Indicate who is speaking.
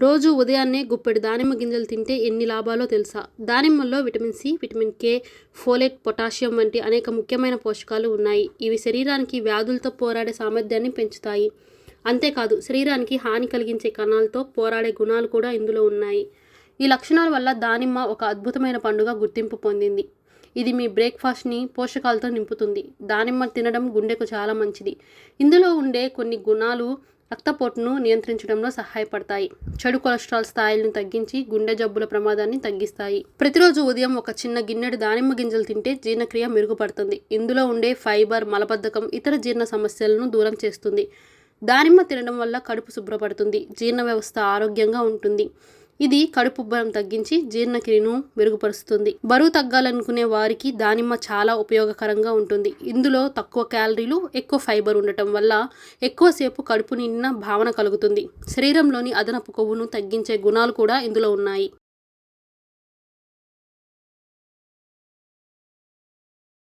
Speaker 1: రోజు ఉదయాన్నే గుప్పెడు దానిమ్మ గింజలు తింటే ఎన్ని లాభాలో తెలుసా? దానిమ్మల్లో vitamin C, vitamin K, folate, potassium వంటి అనేక ముఖ్యమైన పోషకాలు ఉన్నాయి. ఇవి శరీరానికి వ్యాధులతో పోరాడే సామర్థ్యాన్ని పెంచుతాయి. అంతేకాదు శరీరానికి హాని కలిగించే కణాలతో పోరాడే గుణాలు కూడా ఇందులో ఉన్నాయి. ఈ లక్షణాల వల్ల దానిమ్మ ఒక అద్భుతమైన పండుగ గుర్తింపు పొందింది. ఇది మీ బ్రేక్ఫాస్ట్ని పోషకాలతో నింపుతుంది. దానిమ్మ తినడం గుండెకు చాలా మంచిది. ఇందులో ఉండే కొన్ని గుణాలు రక్తపోటును నియంత్రించడంలో సహాయపడతాయి. చెడు కొలెస్ట్రాల్ స్థాయిలను తగ్గించి గుండె జబ్బుల ప్రమాదాన్ని తగ్గిస్తాయి. ప్రతిరోజు ఉదయం ఒక చిన్న గిన్నెడు దానిమ్మ గింజలు తింటే జీర్ణక్రియ మెరుగుపడుతుంది. ఇందులో ఉండే ఫైబర్ మలబద్ధకం, ఇతర జీర్ణ సమస్యలను దూరం చేస్తుంది. దానిమ్మ తినడం వల్ల కడుపు శుభ్రపడుతుంది. జీర్ణ వ్యవస్థ ఆరోగ్యంగా ఉంటుంది. ఇది కడుపుబ్బరం తగ్గించి జీర్ణక్రియను మెరుగుపరుస్తుంది. బరువు తగ్గాలనుకునే వారికి దానిమ్మ చాలా ఉపయోగకరంగా ఉంటుంది. ఇందులో తక్కువ క్యాలరీలు, ఎక్కువ ఫైబర్ ఉండటం వల్ల ఎక్కువసేపు కడుపు నిండిన భావన కలుగుతుంది. శరీరంలోని అదనపు కొవ్వును తగ్గించే గుణాలు కూడా ఇందులో ఉన్నాయి.